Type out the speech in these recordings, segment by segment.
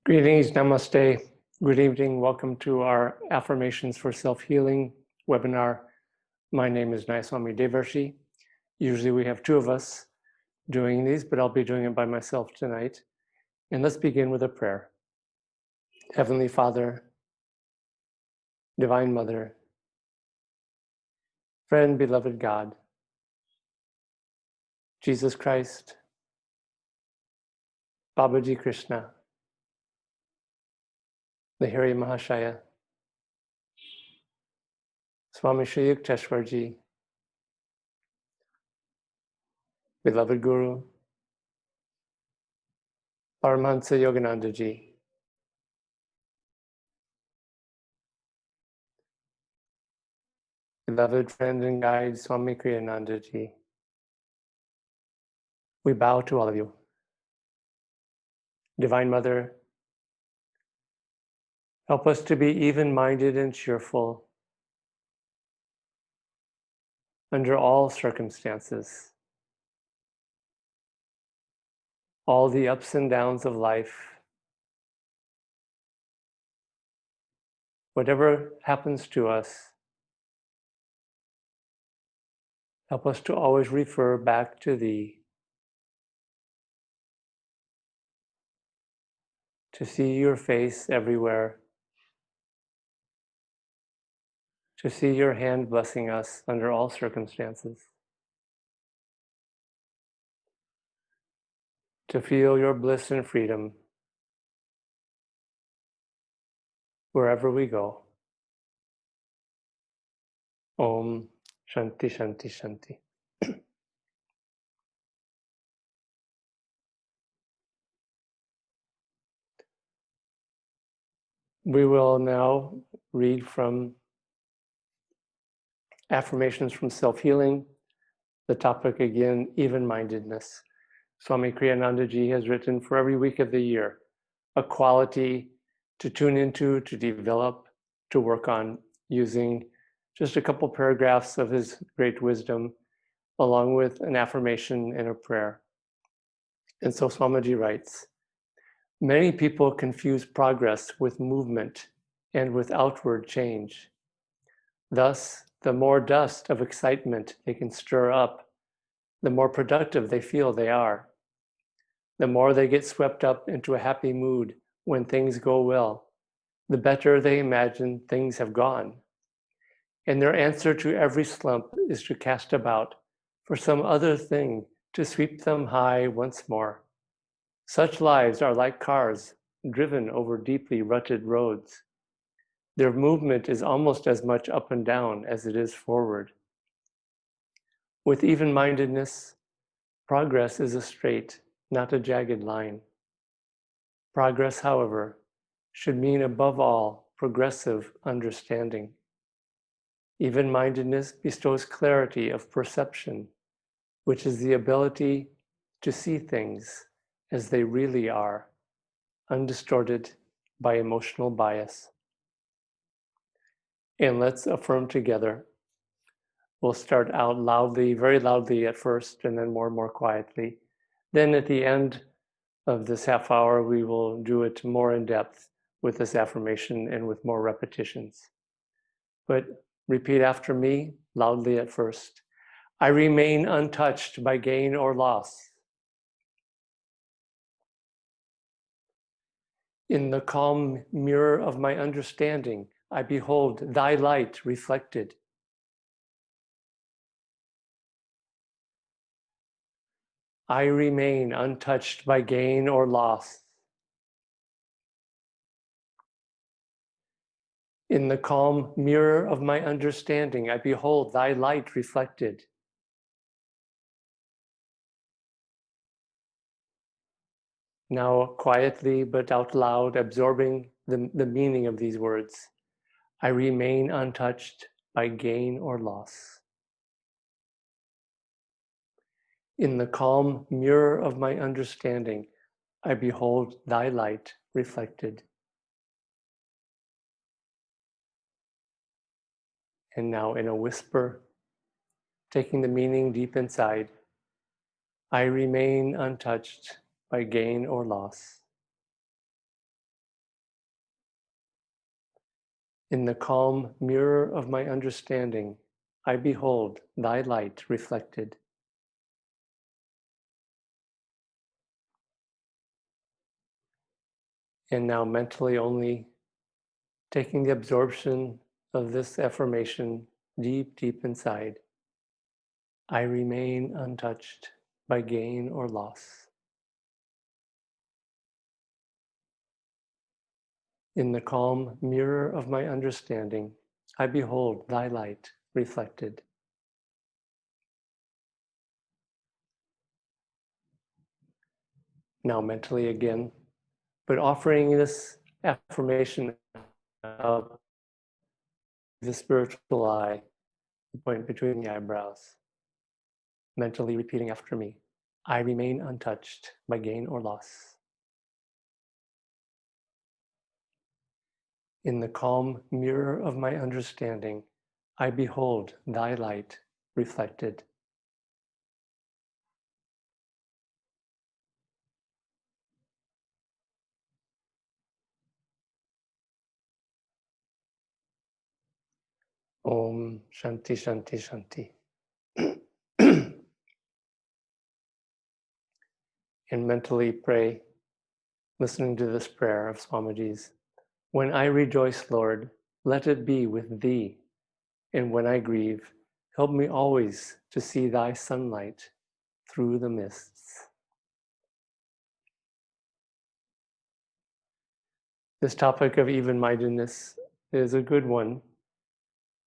Greetings, namaste. Good evening. Welcome to our Affirmations for Self-Healing webinar. My name is Nayaswami Devarshi. Usually we have two of us doing these, but I'll be doing it by myself tonight. And let's begin with a prayer. Heavenly Father, Divine Mother, friend, beloved God, Jesus Christ, Babaji Krishna, the Hari Mahashaya, Swami Sri Yukteswarji, beloved Guru, Paramahansa Yoganandaji, beloved friend and guide, Swami Kriyananda ji. We bow to all of you. Divine Mother, help us to be even-minded and cheerful under all circumstances, all the ups and downs of life. Whatever happens to us, help us to always refer back to Thee, to see Your face everywhere, to see Your hand blessing us under all circumstances, to feel Your bliss and freedom wherever we go. Om Shanti Shanti Shanti. We will now read from Affirmations from Self-Healing. The topic again, even-mindedness. Swami Kriyananda ji has written for every week of the year, a quality to tune into, to develop, to work on, using just a couple paragraphs of his great wisdom, along with an affirmation and a prayer. And so Swamiji writes, many people confuse progress with movement and with outward change. Thus, the more dust of excitement they can stir up, the more productive they feel they are. The more they get swept up into a happy mood when things go well, the better they imagine things have gone. And their answer to every slump is to cast about for some other thing to sweep them high once more. Such lives are like cars driven over deeply rutted roads. Their movement is almost as much up and down as it is forward. With even-mindedness, progress is a straight, not a jagged line. Progress, however, should mean above all progressive understanding. Even-mindedness bestows clarity of perception, which is the ability to see things as they really are, undistorted by emotional bias. And let's affirm together. We'll start out loudly, very loudly at first, and then more quietly. Then at the end of this half hour, we will do it more in depth with this affirmation and with more repetitions. But repeat after me, loudly at first. I remain untouched by gain or loss. In the calm mirror of my understanding, I behold thy light reflected. I remain untouched by gain or loss. In the calm mirror of my understanding, I behold thy light reflected. Now quietly but out loud, absorbing the meaning of these words. I remain untouched by gain or loss. In the calm mirror of my understanding, I behold thy light reflected. And now in a whisper, taking the meaning deep inside, I remain untouched by gain or loss. In the calm mirror of my understanding, I behold thy light reflected. And now mentally only taking the absorption of this affirmation deep, deep inside. I remain untouched by gain or loss. In the calm mirror of my understanding, I behold thy light reflected. Now mentally again, but offering this affirmation of the spiritual eye, the point between the eyebrows, mentally repeating after me. I remain untouched by gain or loss. In the calm mirror of my understanding, I behold thy light reflected. Om Shanti Shanti Shanti. And mentally pray, listening to this prayer of Swamiji's. When I rejoice, Lord, let it be with thee. And when I grieve, help me always to see thy sunlight through the mists. This topic of even-mindedness is a good one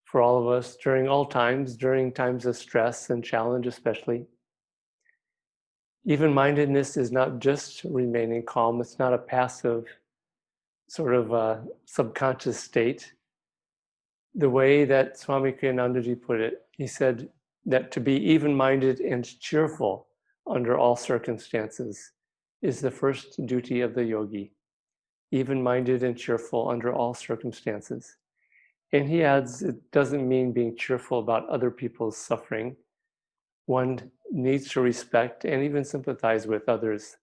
for all of us during all times, during times of stress and challenge especially. Even-mindedness is not just remaining calm, it's not a passive sort of subconscious state. The way that Swami Kriyananda put it, he said that to be even-minded and cheerful under all circumstances is the first duty of the yogi. Even-minded and cheerful under all circumstances. And he adds, it doesn't mean being cheerful about other people's suffering. One needs to respect and even sympathize with others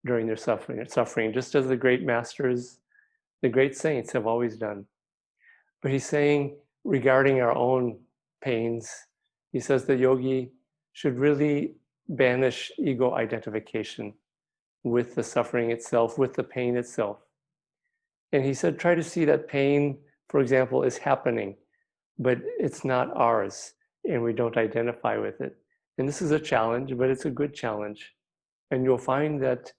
during their suffering, just as the great masters, the great saints have always done. But he's saying, regarding our own pains, he says the yogi should really banish ego identification with the suffering itself, with the pain itself. And he said, try to see that pain, for example, is happening, but it's not ours, and we don't identify with it. And this is a challenge, but it's a good challenge. And you'll find that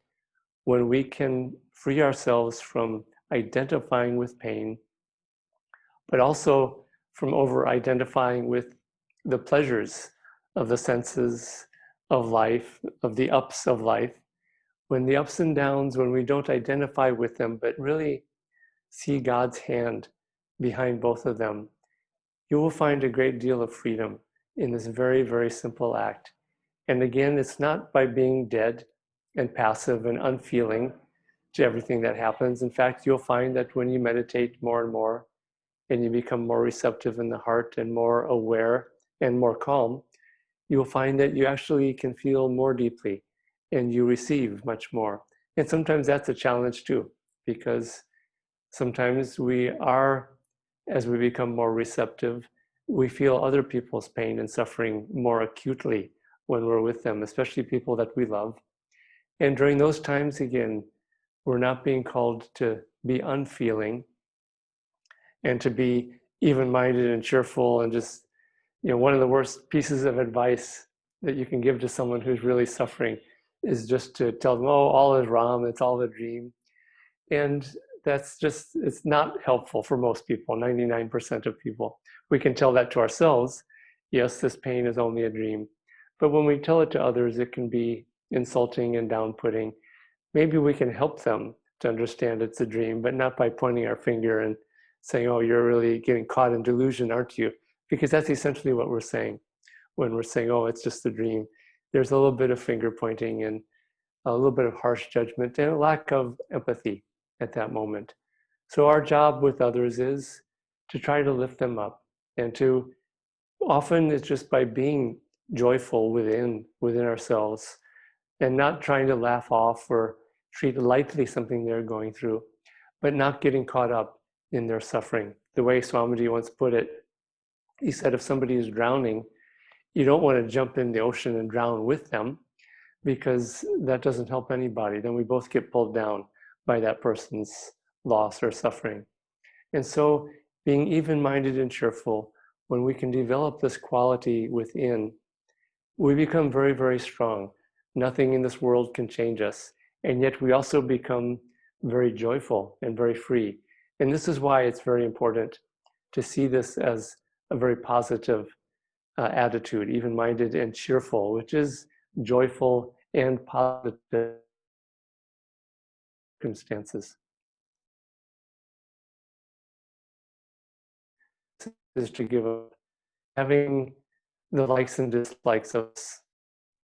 when we can free ourselves from identifying with pain, but also from over-identifying with the pleasures of the senses of life, of the ups of life, when the ups and downs, when we don't identify with them, but really see God's hand behind both of them, you will find a great deal of freedom in this very, very simple act. And again, it's not by being dead and passive and unfeeling to everything that happens. In fact, you'll find that when you meditate more and more, and you become more receptive in the heart and more aware and more calm, you'll find that you actually can feel more deeply and you receive much more. And sometimes that's a challenge too, because sometimes we are, as we become more receptive, we feel other people's pain and suffering more acutely when we're with them, especially people that we love. And during those times, again, we're not being called to be unfeeling and to be even-minded and cheerful and just, one of the worst pieces of advice that you can give to someone who's really suffering is just to tell them, oh, all is Ram, it's all a dream. And that's just, it's not helpful for most people, 99% of people. We can tell that to ourselves, yes, this pain is only a dream. But when we tell it to others, it can be insulting and down-putting. Maybe we can help them to understand it's a dream, but not by pointing our finger and saying, oh, you're really getting caught in delusion, aren't you? Because that's essentially what we're saying when we're saying, oh, it's just a dream. There's a little bit of finger pointing and a little bit of harsh judgment and a lack of empathy at that moment. So our job with others is to try to lift them up, and to, often it's just by being joyful within ourselves and not trying to laugh off or treat lightly something they're going through, but not getting caught up in their suffering. The way Swamiji once put it, he said, if somebody is drowning, you don't want to jump in the ocean and drown with them, because that doesn't help anybody. Then we both get pulled down by that person's loss or suffering. And so being even-minded and cheerful, when we can develop this quality within, we become very, very strong. Nothing in this world can change us. And yet we also become very joyful and very free. And this is why it's very important to see this as a very positive attitude, even-minded and cheerful, which is joyful and positive circumstances. Is to give up having the likes and dislikes of us.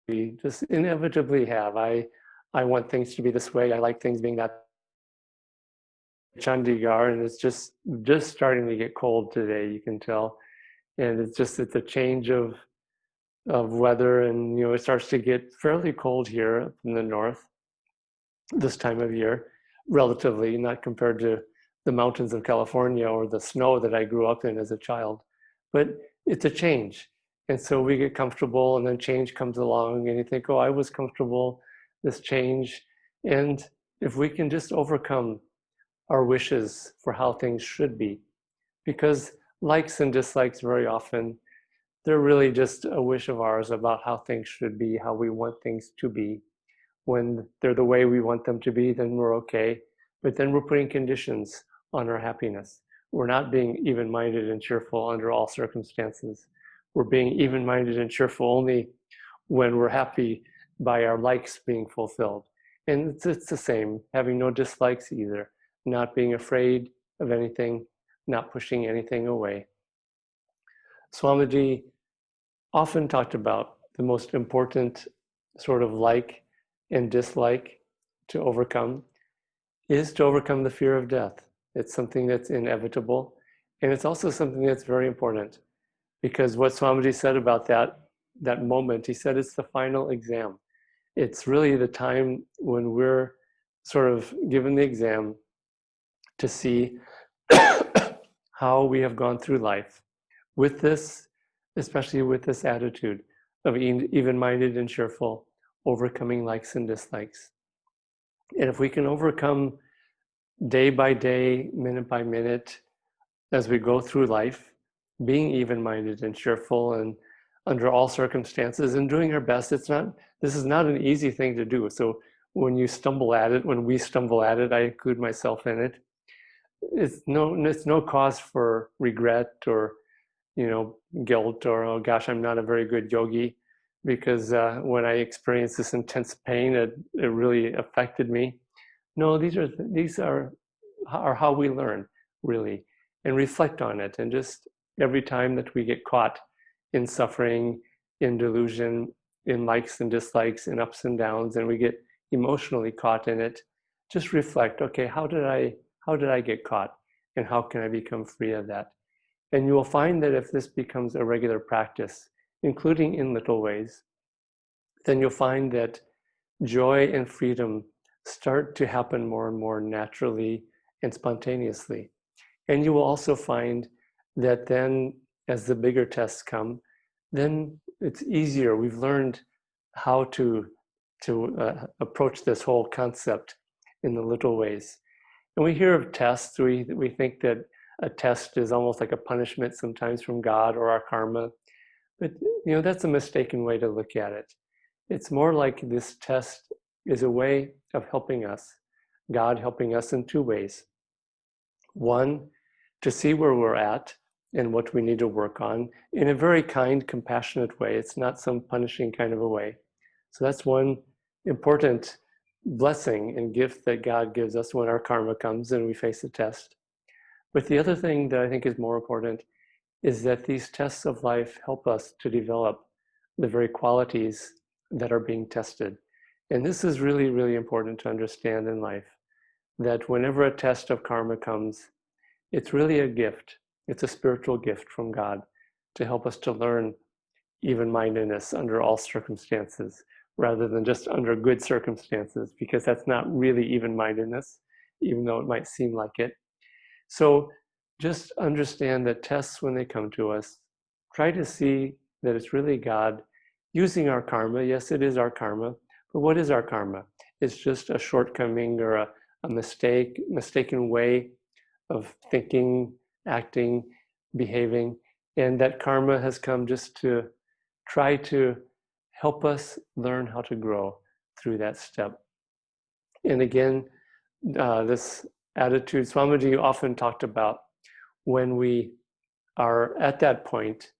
We just inevitably have. I want things to be this way. I like things being that Chandigarh, and it's just starting to get cold today, you can tell. And it's a change of weather, and it starts to get fairly cold here in the north this time of year, relatively, not compared to the mountains of California or the snow that I grew up in as a child. But it's a change. And so we get comfortable, and then change comes along, and you think, oh, I was comfortable, this change. And if we can just overcome our wishes for how things should be, because likes and dislikes very often, they're really just a wish of ours about how things should be, how we want things to be. When they're the way we want them to be, then we're okay. But then we're putting conditions on our happiness. We're not being even-minded and cheerful under all circumstances. We're being even-minded and cheerful only when we're happy by our likes being fulfilled. And it's the same, having no dislikes either, not being afraid of anything, not pushing anything away. Swamiji often talked about the most important sort of like and dislike to overcome is to overcome the fear of death. It's something that's inevitable, and it's also something that's very important, because what Swamiji said about that moment, he said it's the final exam. It's really the time when we're sort of given the exam to see how we have gone through life with this, especially with this attitude of even-minded and cheerful, overcoming likes and dislikes. And if we can overcome day by day, minute by minute, as we go through life, being even-minded and cheerful and under all circumstances and doing our best, this is not an easy thing to do. So when we stumble at it, I include myself in it, it's no cause for regret or guilt or, oh gosh, I'm not a very good yogi, because when I experienced this intense pain, it really affected me. No, these are how we learn, really, and reflect on it. And just every time that we get caught in suffering, in delusion, in likes and dislikes, in ups and downs, and we get emotionally caught in it, just reflect, okay, how did I get caught? And how can I become free of that? And you will find that if this becomes a regular practice, including in little ways, then you'll find that joy and freedom start to happen more and more naturally and spontaneously. And you will also find that then, as the bigger tests come, then it's easier. We've learned how to approach this whole concept in the little ways. And we hear of tests, we think that a test is almost like a punishment sometimes from God or our karma. But that's a mistaken way to look at it. It's more like this test is a way of helping us, God helping us in two ways. One, to see where we're at and what we need to work on in a very kind, compassionate way. It's not some punishing kind of a way. So that's one important blessing and gift that God gives us when our karma comes and we face a test. But the other thing that I think is more important is that these tests of life help us to develop the very qualities that are being tested. And this is really, really important to understand in life, that whenever a test of karma comes, it's really a gift. It's a spiritual gift from God to help us to learn even-mindedness under all circumstances, rather than just under good circumstances, because that's not really even-mindedness, even though it might seem like it. So just understand that tests, when they come to us, try to see that it's really God using our karma. Yes, it is our karma, but what is our karma? It's just a shortcoming or a mistaken way of thinking, acting, behaving, and that karma has come just to try to help us learn how to grow through that step. And again, this attitude, Swamiji often talked about when we are at that point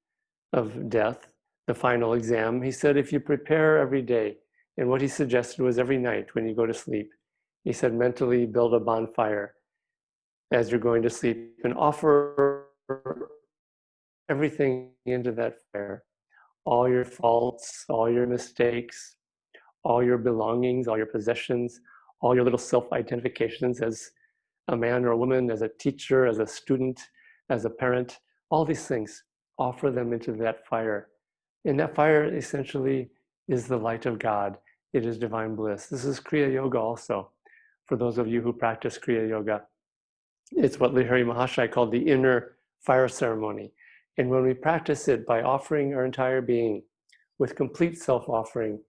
of death, the final exam. He said, if you prepare every day, and what he suggested was every night when you go to sleep, he said, mentally build a bonfire as you're going to sleep and offer everything into that fire. All your faults, all your mistakes, all your belongings, all your possessions, all your little self-identifications as a man or a woman, as a teacher, as a student, as a parent, all these things, offer them into that fire. And that fire essentially is the light of God. It is divine bliss. This is Kriya Yoga also. For those of you who practice Kriya Yoga, it's what Lahiri Mahashaya called the inner fire ceremony. And when we practice it by offering our entire being with complete self-offering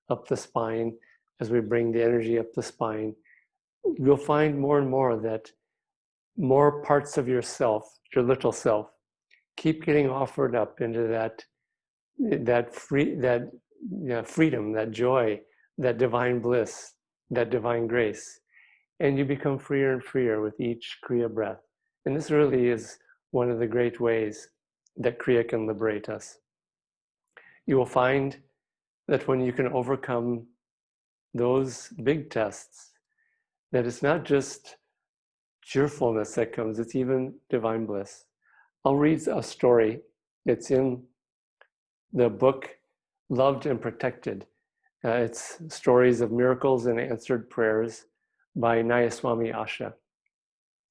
up the spine, as we bring the energy up the spine, you'll find more and more that more parts of yourself, your little self, keep getting offered up into that freedom, that joy, that divine bliss, that divine grace. And you become freer and freer with each Kriya breath. And this really is one of the great ways that Kriya can liberate us. You will find that when you can overcome those big tests, that it's not just cheerfulness that comes, it's even divine bliss. I'll read a story. It's in the book Loved and Protected. It's stories of miracles and answered prayers by Nayaswami Asha.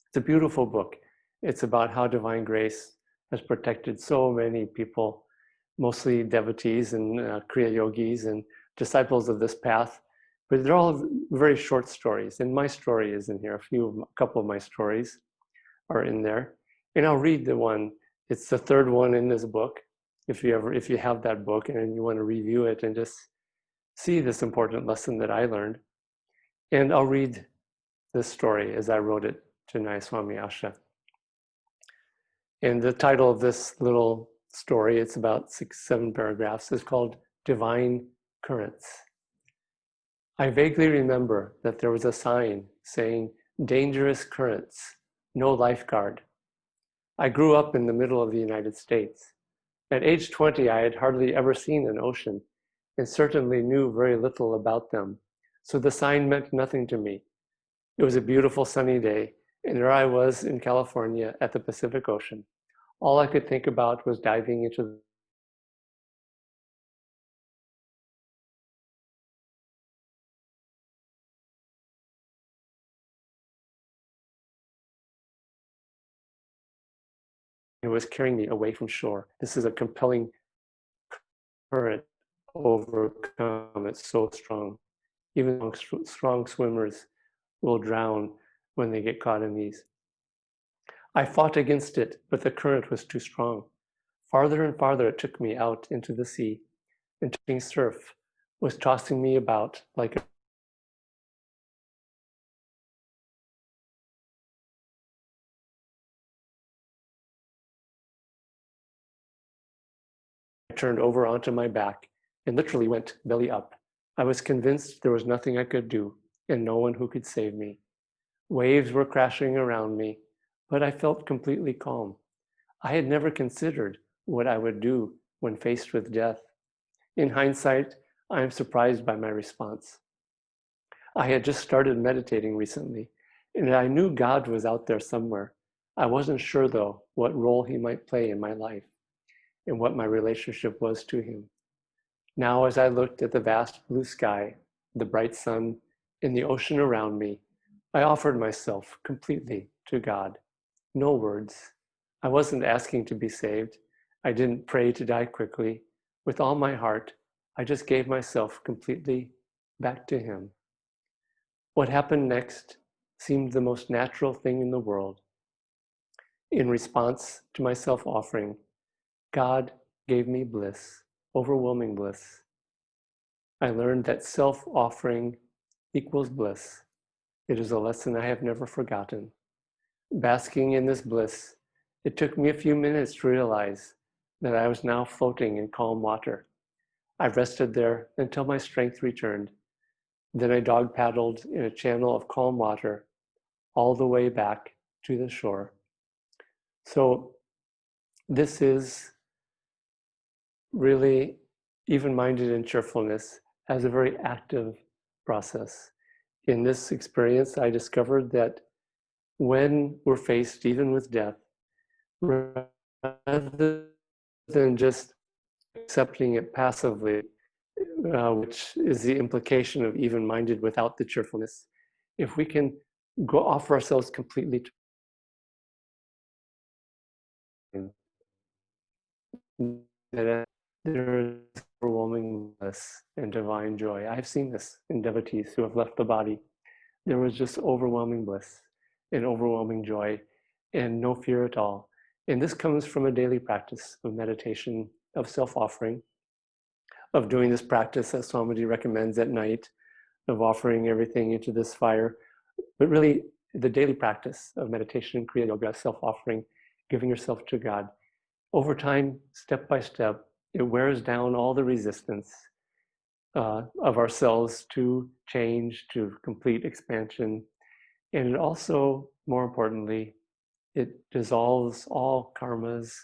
It's a beautiful book. It's about how divine grace has protected so many people, mostly devotees and Kriya yogis and disciples of this path. But they're all very short stories. And my story is in here. A couple of my stories are in there. And I'll read the one. It's the third one in this book. If you have that book and you want to review it and just see this important lesson that I learned. And I'll read this story as I wrote it to Nayaswami Asha. And the title of this little story, it's about 6-7 paragraphs, is called Divine Currents. I vaguely remember that there was a sign saying, dangerous currents, no lifeguard. I grew up in the middle of the United States. At age 20, I had hardly ever seen an ocean and certainly knew very little about them. So the sign meant nothing to me. It was a beautiful sunny day, and there I was in California at the Pacific Ocean. All I could think about was diving into it was carrying me away from shore. This is a compelling current overcome. It's so strong. Even strong swimmers will drown when they get caught in these. I fought against it, but the current was too strong. Farther and farther it took me out into the sea, and turning surf was tossing me about like a I turned over onto my back and literally went belly up. I was convinced there was nothing I could do and no one who could save me. Waves were crashing around me, but I felt completely calm. I had never considered what I would do when faced with death. In hindsight, I am surprised by my response. I had just started meditating recently, and I knew God was out there somewhere. I wasn't sure, though, what role he might play in my life and what my relationship was to him. Now, as I looked at the vast blue sky, the bright sun, and the ocean around me, I offered myself completely to God. No words. I wasn't asking to be saved. I didn't pray to die quickly. With all my heart, I just gave myself completely back to him. What happened next seemed the most natural thing in the world. In response to my self-offering, God gave me bliss, overwhelming bliss. I learned that self-offering equals bliss. It is a lesson I have never forgotten. Basking in this bliss, it took me a few minutes to realize that I was now floating in calm water. I rested there until my strength returned. Then I dog paddled in a channel of calm water all the way back to the shore. So this is really even-minded and cheerfulness as a very active process. In this experience, I discovered that when we're faced even with death, rather than just accepting it passively, which is the implication of even-minded without the cheerfulness, if we can go offer ourselves completely to that, there is overwhelming bliss and divine joy. I've seen this in devotees who have left the body. There was just overwhelming bliss and overwhelming joy and no fear at all. And this comes from a daily practice of meditation, of self-offering, of doing this practice that Swamiji recommends at night, of offering everything into this fire. But really, the daily practice of meditation, Kriya Yoga, self-offering, giving yourself to God. Over time, step by step, it wears down all the resistance of ourselves to change, to complete expansion. And it also, more importantly, it dissolves all karmas.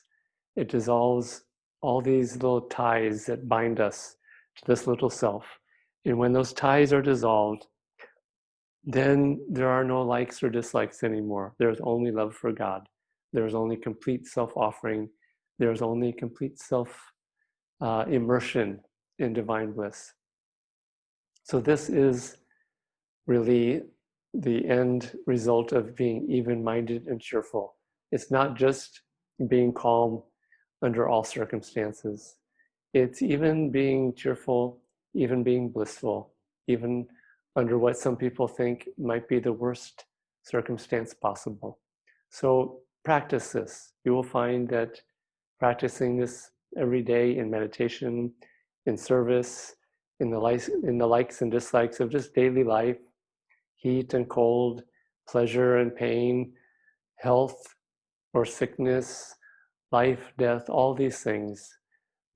It dissolves all these little ties that bind us to this little self. And when those ties are dissolved, then there are no likes or dislikes anymore. There's only love for God. There's only complete self-offering. There's only complete self-immersion in divine bliss. So this is really the end result of being even-minded and cheerful. It's not just being calm under all circumstances. It's even being cheerful, even being blissful, even under what some people think might be the worst circumstance possible. So practice this. You will find that practicing this every day in meditation, in service, in the likes and dislikes of just daily life, heat and cold, pleasure and pain, health or sickness, life, death, all these things,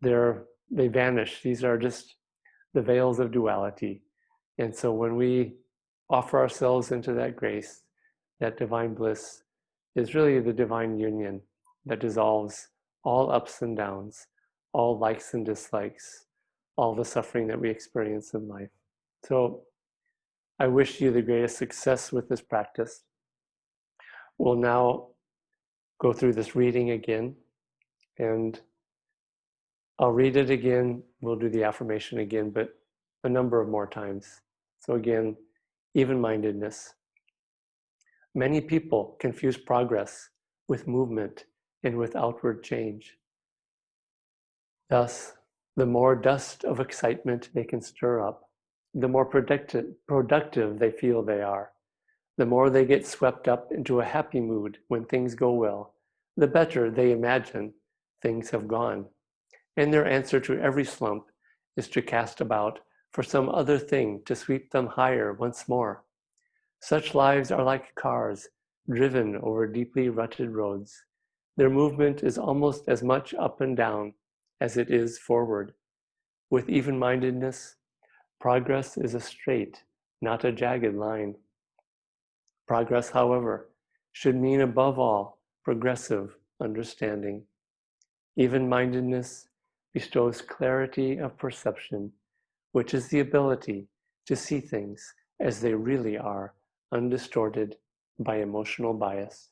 they vanish. These are just the veils of duality. And so when we offer ourselves into that grace, that divine bliss is really the divine union that dissolves all ups and downs, all likes and dislikes, all the suffering that we experience in life. So I wish you the greatest success with this practice. We'll now go through this reading again, and I'll read it again. We'll do the affirmation again, but a number of more times. So again, even-mindedness. Many people confuse progress with movement and with outward change. Thus, the more dust of excitement they can stir up, the more productive they feel they are. The more they get swept up into a happy mood when things go well, the better they imagine things have gone. And their answer to every slump is to cast about for some other thing to sweep them higher once more. Such lives are like cars driven over deeply rutted roads. Their movement is almost as much up and down as it is forward. With even-mindedness, progress is a straight, not a jagged line. Progress, however, should mean above all progressive understanding. Even-mindedness bestows clarity of perception, which is the ability to see things as they really are, undistorted by emotional bias.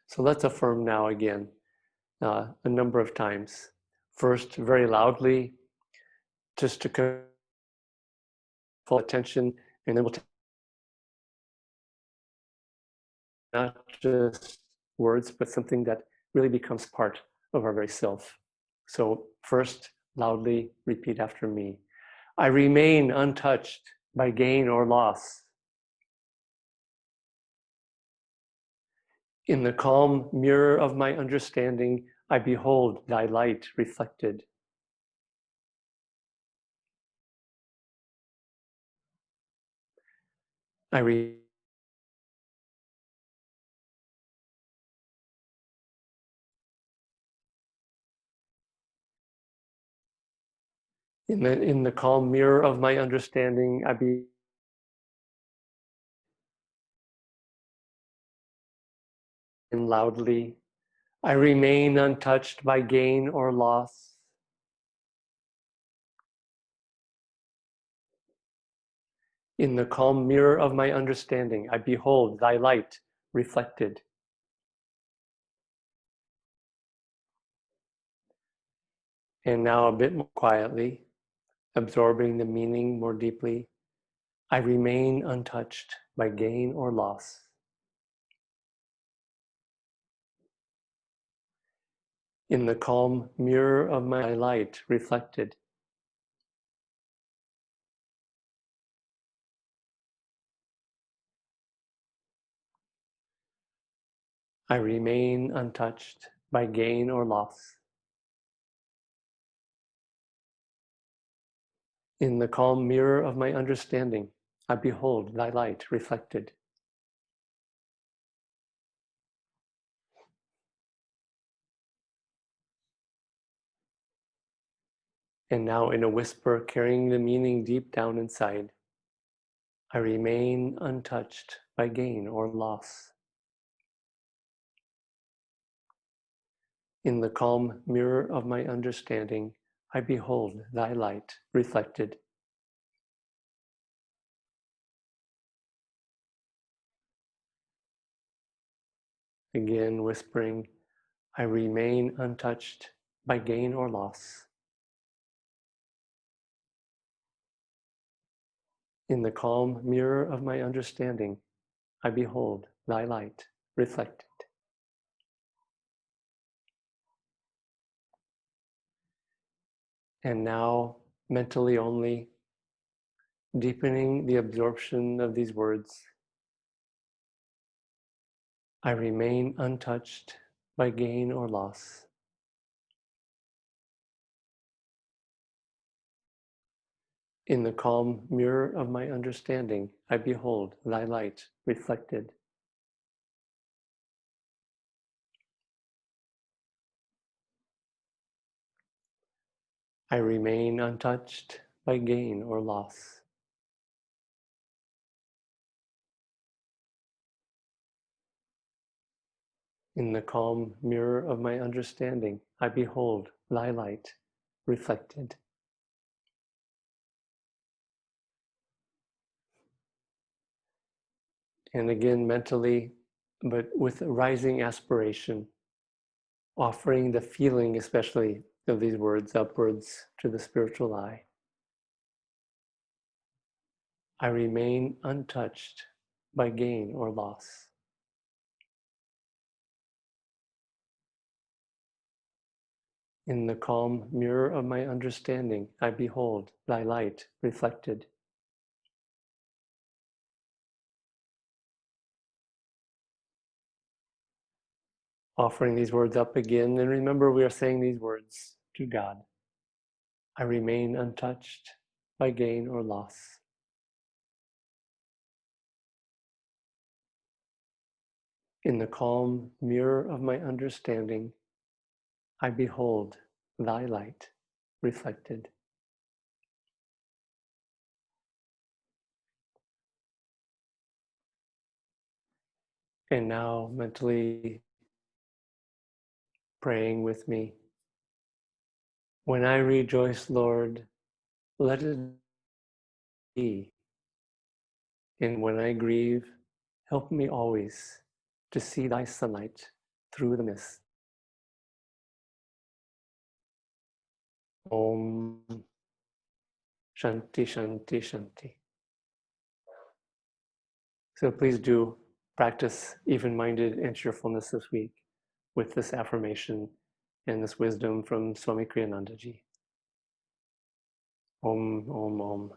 So let's affirm now again a number of times. First, very loudly, just to full attention, and then we'll take not just words, but something that really becomes part of our very self. So first, loudly repeat after me. I remain untouched by gain or loss. In the calm mirror of my understanding, I behold thy light reflected. I read in the calm mirror of my understanding, I be loudly. I remain untouched by gain or loss. In the calm mirror of my understanding, I behold thy light reflected. And now a bit more quietly, absorbing the meaning more deeply. I remain untouched by gain or loss. In the calm mirror of my light reflected. I remain untouched by gain or loss. In the calm mirror of my understanding, I behold thy light reflected. And now in a whisper, carrying the meaning deep down inside, I remain untouched by gain or loss. In the calm mirror of my understanding, I behold thy light reflected. Again, whispering, I remain untouched by gain or loss. In the calm mirror of my understanding, I behold thy light reflected. And now, mentally only, deepening the absorption of these words, I remain untouched by gain or loss. In the calm mirror of my understanding, I behold thy light reflected. I remain untouched by gain or loss. In the calm mirror of my understanding, I behold thy light reflected. And again, mentally, but with rising aspiration, offering the feeling, especially of these words, upwards to the spiritual eye. I remain untouched by gain or loss. In the calm mirror of my understanding, I behold thy light reflected. Offering these words up again, and remember we are saying these words to God. I remain untouched by gain or loss. In the calm mirror of my understanding, I behold thy light reflected. And now mentally praying with me. When I rejoice, Lord, let it be. And when I grieve, help me always to see thy sunlight through the mist. Om Shanti Shanti Shanti. So please do practice even-minded and cheerfulness this week with this affirmation and this wisdom from Swami Kriyananda ji. Om Om Om.